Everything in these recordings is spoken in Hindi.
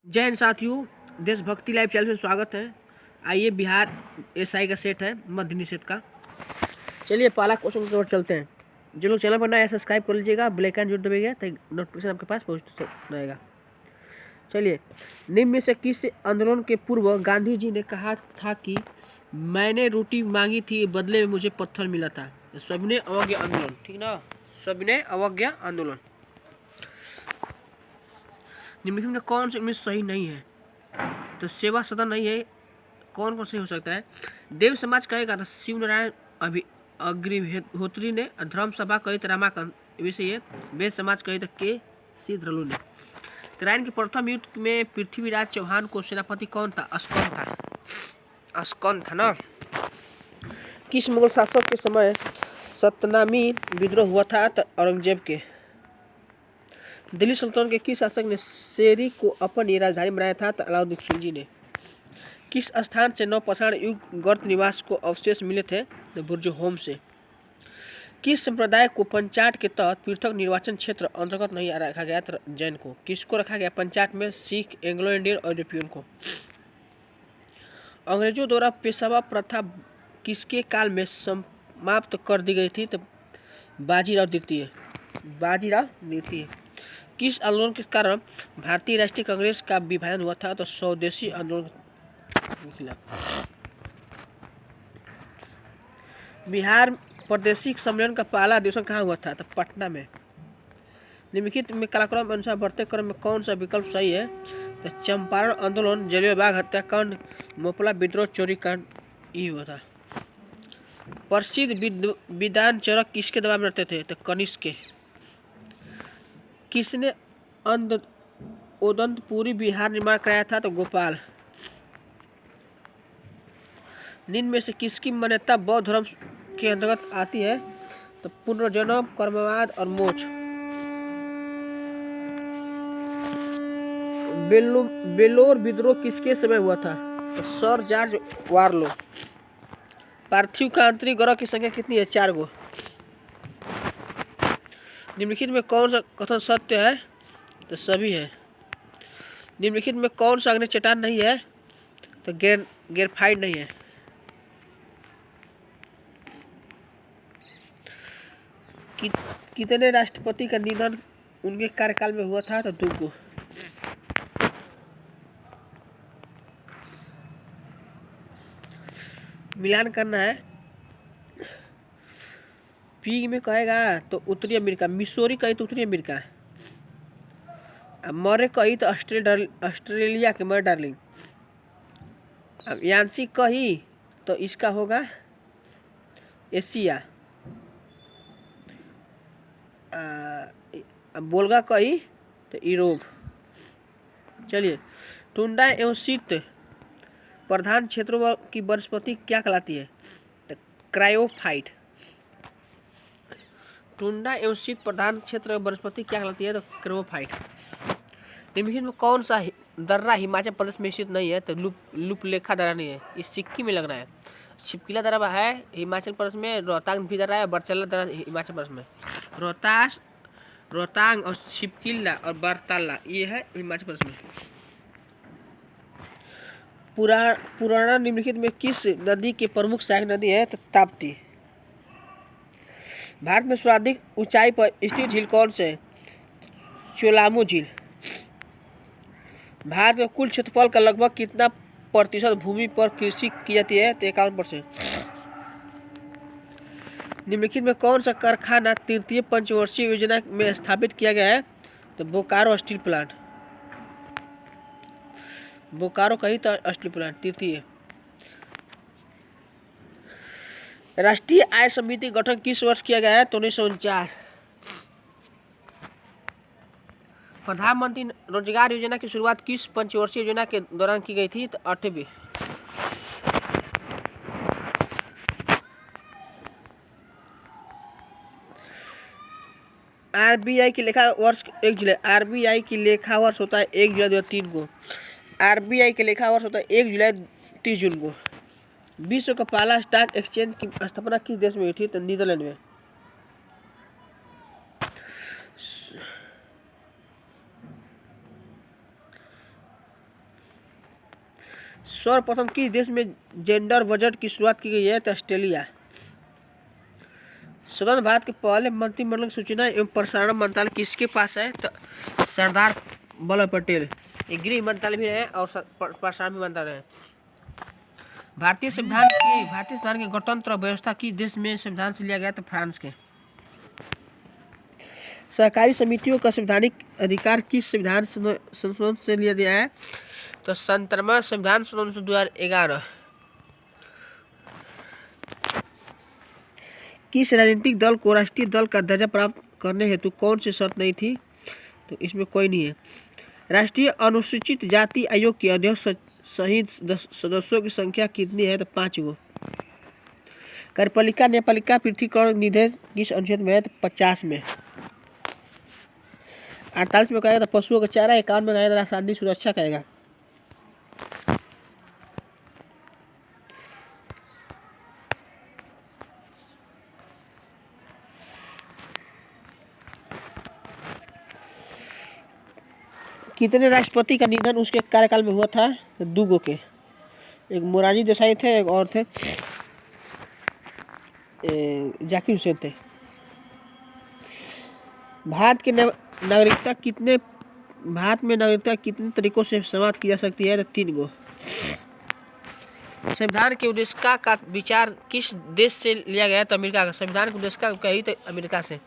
जय हिंद साथियों, देशभक्ति लाइव चैनल में स्वागत है। आइए, बिहार एसआई का सेट है मध्य निषेध का। चलिए पहला क्वेश्चन की ओर चलते हैं। जो लोग चैनल पर नए सब्सक्राइब कर लीजिएगा, बेल आइकन जरूर दबाइएगा ताकि नोटिफिकेशन आपके पास पहुंच रहेगा। चलिए, निम्न में से किस आंदोलन के पूर्व गांधी जी ने कहा था कि मैंने रोटी मांगी थी, बदले में मुझे पत्थर मिला था? सविनय अवज्ञा आंदोलन, ठीक ना? सविनय अवज्ञा आंदोलन। निम्नलिखित में कौन सा इनमें सही नहीं है? तो सेवा सदन नहीं है। कौन कौन सही हो सकता है? देव समाज कहेगा तो शिव नारायण अग्निहोत्री ने, धर्म सभा कही तो रामाकांत वैसे ये, वेद समाज कही तो के सी ध्रुव ने। तराइन के प्रथम युद्ध में पृथ्वीराज चौहान को सेनापति कौन था? अस्कन था ना। किस मुगल शासक के समय सतनामी विद्रोह हुआ था? तो औरंगजेब के। दिल्ली सल्तनत के किस शासक ने शेरी को अपनी राजधानी बनाया था? तो अलाउद्दीन खिलजी ने। किस स्थान से नवपाषाण युग गर्त निवास को अवशेष मिले थे? तो बुर्जहोम से। किस संप्रदाय को पंचाट के तहत पृथक निर्वाचन क्षेत्र अंतर्गत नहीं रखा गया? तो जैन को। किसको रखा गया पंचाट में? सिख, एंग्लो इंडियन और यूरोपियन को। अंग्रेजों द्वारा पेशवा प्रथा किसके काल में समाप्त कर दी गई थी? तो बाजीराव द्वितीय। किस आंदोलन के कारण भारतीय राष्ट्रीय कांग्रेस का विभाजन हुआ था? तो स्वदेशी आंदोलन के खिलाफ। बिहार प्रादेशिक सम्मेलन का पहला अधिवेशन कहाँ हुआ था? तो पटना में। निम्नलिखित में कालक्रम अनुसार बढ़ते क्रम में कौन सा विकल्प सही है? तो चंपारण आंदोलन, जलियांवाला बाग हत्याकांड, मोपला विद्रोह, चोरी कांड ये हुआ था। प्रसिद्ध विद्वान चरक किसके दबाव में रहते थे? तो कनिष्क के। किसने ओदंतपुरी बिहार निर्माण कराया था? तो गोपाल। निम्न में से किसकी मान्यता बौद्ध धर्म के अंतर्गत आती है? तो पुनर्जन्म, कर्मवाद और मोक्ष। बेलोर विद्रोह किसके समय हुआ था? तो सर जॉर्ज वारलो। पार्थिव का आंतरिक ग्रह की संख्या कितनी है? 4 गो। निम्नलिखित में कौन सा कथन सत्य है? तो सभी है। निम्नलिखित में कौन सा अग्नि चट्टान नहीं है? तो ग्रेफाइट नहीं है। कितने राष्ट्रपति का निधन उनके कार्यकाल में हुआ था? तो 2 गो। मिलान करना है। पी में कहेगा तो उत्तरी अमेरिका, मिसोरी कही तो उत्तरी अमेरिका, मरे कही तो ऑस्ट्रेलिया के मरे डार्लिंग। अब यांसी कही तो इसका होगा एशिया। बोलगा कही तो यूरोप। चलिए, टुंडा एवं शीत प्रधान क्षेत्रों की वनस्पति क्या कहलाती है? तो क्रायोफाइट। टुंडा एवं शीत प्रधान क्षेत्र वनस्पति क्या कहलाती है? तो क्रायोफाइट। निम्नलिखित में कौन सा दर्रा हिमाचल प्रदेश में स्थित नहीं है? तो लूपलेखा दर्रा नहीं है, ये सिक्किम में लग रहा है। छिपकिला दर्रा है हिमाचल प्रदेश में, रोहतांग भी दर्रा है, बरचला दर्रा हिमाचल प्रदेश में। रोहतांग और छिपकिला और बरताला ये है हिमाचल प्रदेश में। पुराना निम्नलिखित में किस नदी के प्रमुख सहायक नदी है? तो ताप्ती। भारत में सर्वाधिक ऊंचाई पर स्थित झील कौन से? चोलामू झील। भारत के कुल क्षेत्रफल का लगभग कितना प्रतिशत भूमि पर कृषि की जाती है? तो 51%। निम्नलिखित में कौन सा कारखाना तृतीय पंचवर्षीय योजना में स्थापित किया गया है? तो बोकारो स्टील प्लांट। बोकारो कही तो स्टील प्लांट तृतीय। राष्ट्रीय आय समिति गठन किस वर्ष किया गया है? तो 1949। प्रधानमंत्री रोजगार योजना की शुरुआत किस पंचवर्षीय योजना के दौरान की गई थी? तो 8वीं। आरबीआई की लेखा वर्ष 1 जुलाई। आरबीआई की लेखा वर्ष होता है 1 जुलाई 2003 को। आरबीआई के लेखा वर्ष होता है 1 जुलाई 30 जून को। विश्व का पहला स्टॉक एक्सचेंज की स्थापना किस देश में हुई थी? तो नीदरलैंड में। सर्वप्रथम किस देश में जेंडर बजट की शुरुआत की गई है? तो ऑस्ट्रेलिया। स्वतंत्र भारत के पहले मंत्रिमंडल सूचना एवं प्रसारण मंत्रालय किसके पास है? तो सरदार वल्लभ पटेल। ये गृह मंत्रालय भी है और प्रसारण मंत्रालय है। भारतीय संविधान की गणतंत्र व्यवस्था किस देश में संविधान से लिया गया? तो फ्रांस के। सहकारी समितियों का संवैधानिक अधिकार किस संविधान संशोधन से लिया गया है? तो 57वां संविधान संशोधन 2011। किस राजनीतिक दल को राष्ट्रीय दल का दर्जा प्राप्त करने हेतु कौन सी शर्त नहीं थी? तो इसमें कोई नहीं है। राष्ट्रीय अनुसूचित जाति आयोग के अध्यक्ष सहित सदस्यों की संख्या कितनी है? तो 5 गो। कार्यपालिका न्यायपालिका पृथकीकरण विधेयक किस अनुच्छेद में है? तो 50 में। 48 में कहेगा तो पशुओं का चारा, 51 में कहेगा रासायनिक सुरक्षा कहेगा। कितने राष्ट्रपति का निधन उसके कार्यकाल में हुआ था? 2 गो के। एक मोरारजी देसाई थे, एक और थे जाकिर हुसैन थे। भारत में नागरिकता कितने तरीकों से समाप्त की जा सकती है? तो 3 गो। संविधान के उद्देश्य का विचार किस देश से लिया गया है? तो अमेरिका का। संविधान के उद्देश्य का कही तो अमेरिका से।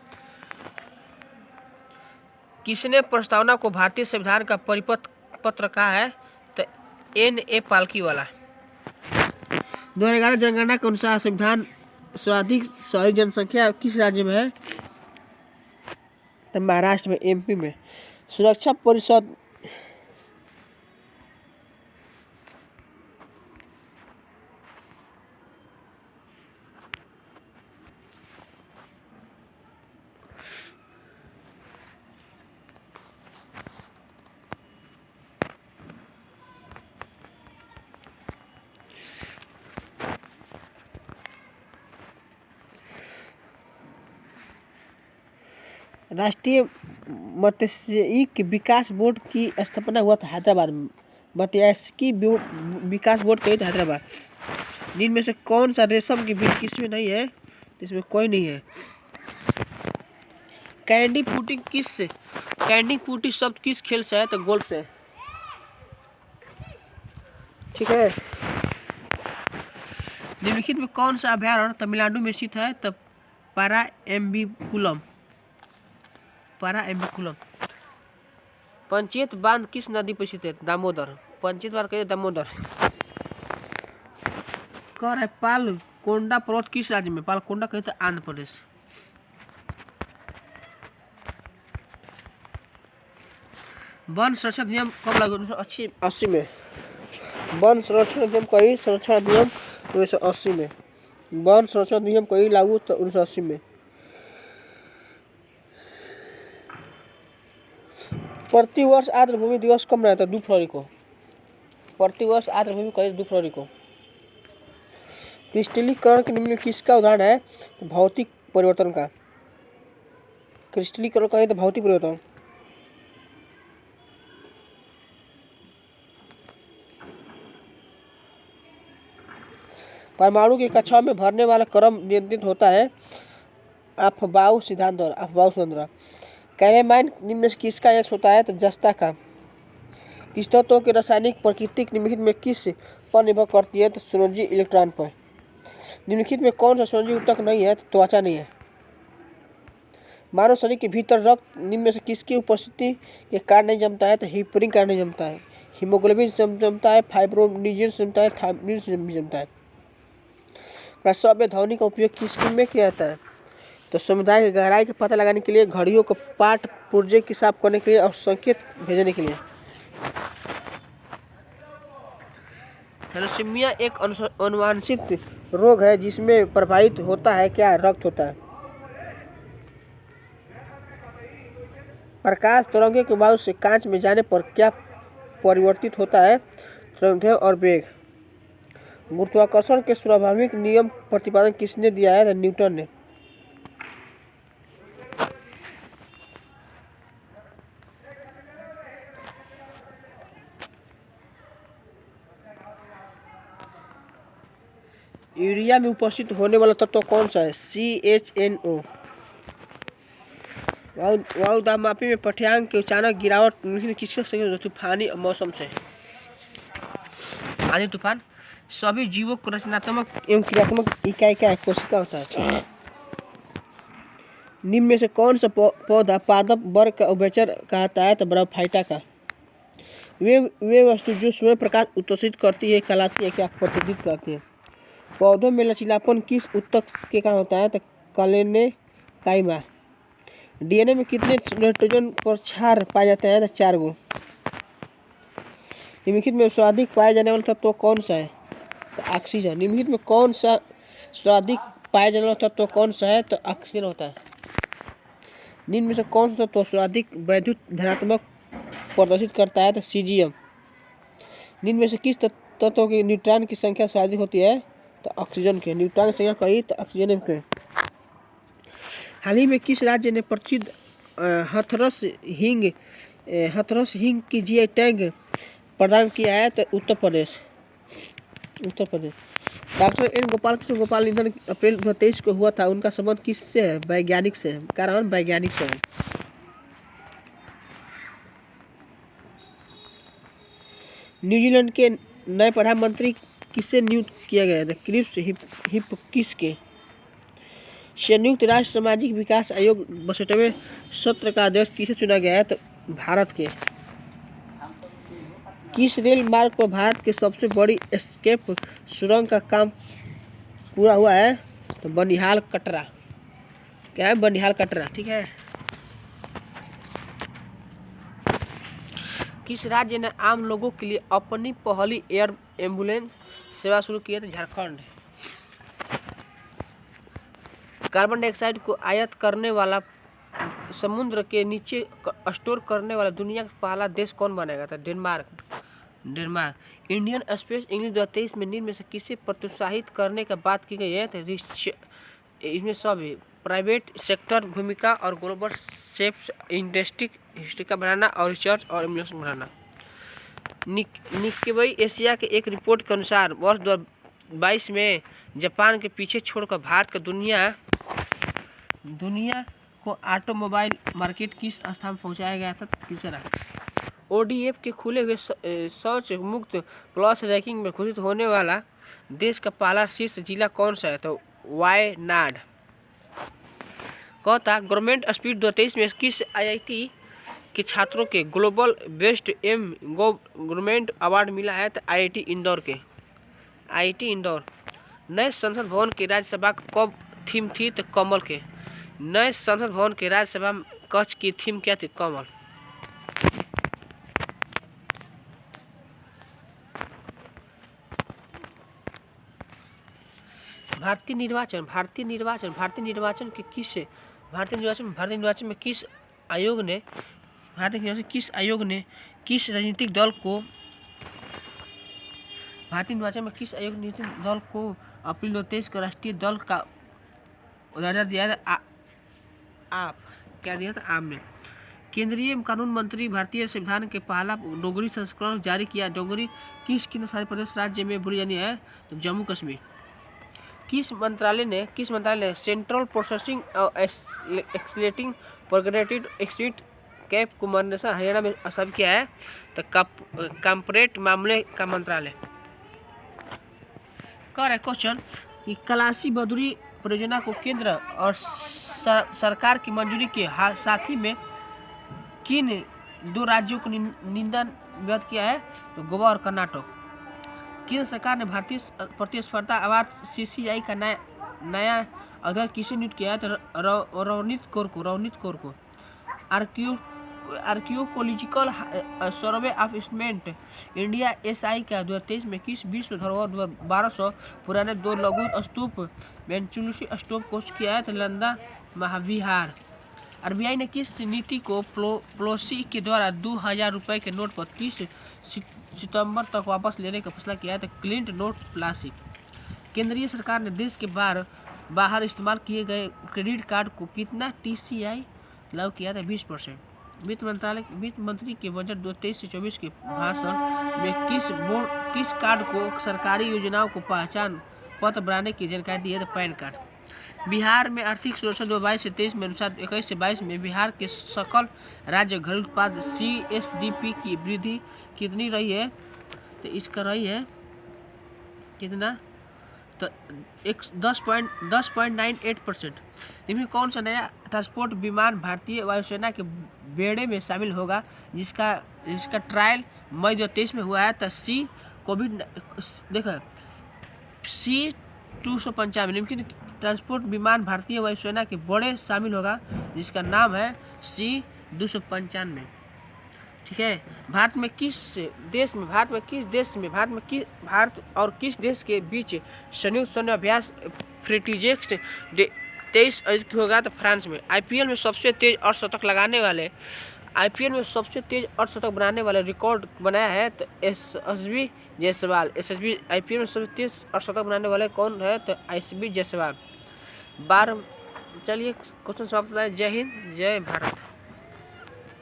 किसने प्रस्तावना को भारतीय संविधान का परिपत्र कहा है? तो N.A. पाल्की वाला। 2011 जनगणना के अनुसार संविधान सर्वाधिक शहरी जनसंख्या किस राज्य में है? तो महाराष्ट्र में, MP में। सुरक्षा परिषद राष्ट्रीय मत्स्यिकी विकास बोर्ड की स्थापना हुआ था हैदराबाद में। मत्स्यिकी विकास बोर्ड कही तो हैदराबाद। जिनमें में से कौन सा रेशम की बीज किसमें नहीं है? इसमें कोई नहीं है। कैंडी पुटी शब्द किस खेल से है? तो गोल्फ से। ठीक है। निम्नलिखित में कौन सा अभयारण्य तमिलनाडु में स्थित है? तो पाराएम्बिकुलम। पंचेत बांध किस नदी पर स्थित है? दामोदर। पंचेत बांध कहिए दामोदर। कह रहा है पालकोंडा पर्वत किस राज्य में? पालकोंडा कहिए तो आंध्र प्रदेश। वन संरक्षण नियम कब लागू? 1980 में। वन संरक्षण नियम कही संरक्षण अधिनियम 1980 में। वन संरक्षण नियम कही लागू तो 1980 में। प्रतिवर्ष आर्द्रभूमि दिवस कब मनाया था? 2 फरवरी को। प्रतिवर्ष आर्द्रभूमि कही 2 फरवरी को। क्रिस्टलीकरण के निम्न किसका उदाहरण है? तो भौतिक परिवर्तन का। क्रिस्टलीकरण कही तो भौतिक परिवर्तन। परमाणु की कक्षाओं में भरने वाला क्रम नियंत्रित होता है अफबाऊ सिद्धांत द्वारा। कैलेमाइन निम्न से किसका एक्स होता है? तो जस्ता का। किस तत्वों की रासायनिक प्रकृति निम्नलिखित में किस पर निर्भर करती है? तो संयोजी इलेक्ट्रॉन पर। निम्नलिखित में कौन सा संयोजी ऊतक नहीं है? तो त्वचा नहीं है। मानव शरीर के भीतर रक्त निम्न में से किसकी उपस्थिति के कारण नहीं जमता है? तो हिपरिन कारण नहीं जमता है। हीमोग्लोबिन जमता है, फाइब्रोनिजिन जमता है, थायमिन भी जमता है। प्रसव में ध्वनि का उपयोग किस में किया जाता है? तो समुदाय की गहराई का पता लगाने के लिए, घड़ियों को पाठ पुर्जे की साफ करने के लिए और संकेत भेजने के लिए। थैलेसीमिया एक अनुवांशिक रोग है जिसमें प्रभावित होता है क्या? रक्त होता है। प्रकाश तरंगों के वायु से कांच में जाने पर क्या परिवर्तित होता है? तरंगदैर्घ्य और वेग। गुरुत्वाकर्षण के स्वाभाविक नियम प्रतिपादन किसने दिया है? न्यूटन ने। यूरिया में उपस्थित होने वाला तत्व कौन सा है? CHNO। वायु दाब मापी में पाठ्यांक की अचानक गिरावट में किसके संकेत होते? तूफानी मौसम से। आंधी तूफान। सभी जीवों को रचनात्मक एवं क्रियात्मक इकाई क्या है? कोशिका होता है। निम्न में से कौन सा पौधा पादप वर्ग का उभयचर कहता है? तो ब्रायोफाइटा का। वे वस्तु जो स्वयं प्रकाश उत्सर्जित करती है कहलाती है क्या? प्रतिदीप्त करती है। पौधों में लचीलापन किस ऊतक के कारण होता है? तो कालेनेकाइमा। डीएनए में कितने नाइट्रोजन पर क्षार पाए जाते हैं? तो 4 गो। निम्नलिखित में सर्वाधिक पाया जाने वाला तत्व कौन सा है? तो ऑक्सीजन। निम्नलिखित में कौन सा सर्वाधिक पाया जाने वाला तत्व कौन सा है? तो ऑक्सीजन होता है। निम्न में से कौन सा तत्व सर्वाधिक वैद्युत धनात्मक प्रदर्शित करता है? तो सीजियम। निम्न में से किस तत्व के न्यूट्रॉन की संख्या सर्वाधिक होती है? तो ऑक्सीजन के। न्यूट्रॉन की संख्या कही तो ऑक्सीजन के। हाल ही में किस राज्य ने प्रसिद्ध हथरस हिंग की जीआई टैग प्रदान किया है? तो उत्तर प्रदेश। डॉक्टर एन गोपाल कृष्ण गोपाल निधन अप्रैल 2023 को हुआ था। उनका संबंध किससे है? वैज्ञानिक से। कारण वैज्ञानिक से है। न्यूजीलैंड के नए प्रधानमंत्री किसे नियुक्त किया गया था? क्रिप्स हिप्किस के। संयुक्त राष्ट्र सामाजिक विकास आयोग 62वें सत्र का अध्यक्ष किसे चुना गया है? तो भारत के। किस रेल मार्ग पर भारत के सबसे बड़ी एस्केप सुरंग का काम पूरा हुआ है? तो बनिहाल कटरा। क्या है? बनिहाल कटरा। ठीक है। किस राज्य ने आम लोगों के लिए अपनी पहली एयर एम्बुलेंस सेवा शुरू की है? तो झारखंड। कार्बन डाइऑक्साइड को आयात करने वाला समुद्र के नीचे स्टोर करने वाला दुनिया का पहला देश कौन बनेगा? था डेनमार्क। इंडियन स्पेस इंग्लिश 2023 में निम्न में से किसे प्रोत्साहित करने का बात की गई है? तो इसमें सब प्राइवेट सेक्टर भूमिका और ग्लोबल सेफ इंडस्ट्री का बढ़ाना और रिसर्च और इन्वेस्टमेंट बढ़ाना। निक्केई एशिया के एक रिपोर्ट के अनुसार वर्ष 2022 में जापान के पीछे छोड़कर भारत का दुनिया को ऑटोमोबाइल मार्केट किस स्थान में पहुंचाया गया था? तीसरा। ODF के खुले हुए शौच मुक्त प्लस रैंकिंग में घोषित होने वाला देश का पहला शीर्ष जिला कौन सा है? तो वायनाड। कहता गवर्नमेंट स्पीड 2023 में किस IIT के छात्रों के global best M government award मिला है? तो IIT इंदौर के। IIT इंदौर। नए संसद भवन की राज्यसभा कब थीम थी? तो कमल के। नए संसद भवन के राज्यसभा कक्ष की थीम क्या थी? कमल। भारतीय निर्वाचन में किस आयोग ने किस राजनीतिक दल को अप्रैल 2023 का राष्ट्रीय दल का दर्जा दिया था? आपने। केंद्रीय कानून मंत्री भारतीय संविधान के पहला डोगरी संस्करण जारी किया। डोगरी किस केंद्र प्रदेश राज्य में बोली जानी है? तो जम्मू कश्मीर। किस मंत्रालय ने सेंट्रल प्रोसेसिंग एक्सलेटिंग प्रोग्रेटिव एक्सपीट कैप को मरनेसा हरियाणा में स्थापित किया है? तो कॉर्पोरेट मामले का मंत्रालय। कर है क्वेश्चन कि कलासी बदुरी परियोजना को केंद्र और सरकार की मंजूरी के साथ ही में किन 2 राज्यों को निंदा व्यक्त किया है? तो गोवा और कर्नाटक। केंद्र सरकार ने भारतीय प्रतिस्पर्धा आवाज CCI का नया अध्यक्ष किसे नियुक्त किया है? तो रवनीत कौर को। Archaeological survey of instrument India SI का 2023 में किस विश्व धरोहर 1200 पुराने 2 लघु स्तूप मेंचुलुसी स्तूप को किया है? तो लंदा महाविहार। RBI ने किस नीति को पॉलिसी के द्वारा 2000 रुपये के नोट पर 30 सितंबर तक वापस लेने का फैसला किया है? तो क्लिंट नोट पॉलिसी। केंद्रीय सरकार ने देश के बाहर इस्तेमाल किए गए क्रेडिट कार्ड को कितना TCI लागू किया था? 20%। वित्त मंत्री के बजट 2023 से 24 के भाषण में किस कार्ड को सरकारी योजनाओं को पहचान पत्र बनाने की जानकारी दी है तो पैन कार्ड। बिहार में आर्थिक सर्वेक्षण 2022 से 23 में अनुसार 21 से 22 में बिहार के सकल राज्य घरेलू उत्पाद CSDP की वृद्धि कितनी रही है? तो इसका रही है कितना? तो 10.98%। इनमें कौन सा नया ट्रांसपोर्ट विमान भारतीय वायुसेना के बेड़े में शामिल होगा जिसका ट्रायल मई 2023 में हुआ है? तो C295 निम्नलिखित ट्रांसपोर्ट विमान भारतीय वायुसेना के बेड़े शामिल होगा जिसका नाम है C295। ठीक है। भारत और किस देश के बीच संयुक्त सैन्य अभ्यास फ्रेटिजेक्स 23 होगा? तो फ्रांस में। आईपीएल में सबसे तेज अर्धशतक बनाने वाले रिकॉर्ड बनाया है तो यशस्वी जायसवाल। आईपीएल में सबसे तेज अर्धशतक बनाने वाले कौन है? तो यशस्वी जायसवाल। चलिए क्वेश्चन समाप्त होता है। जय हिंद, जय भारत।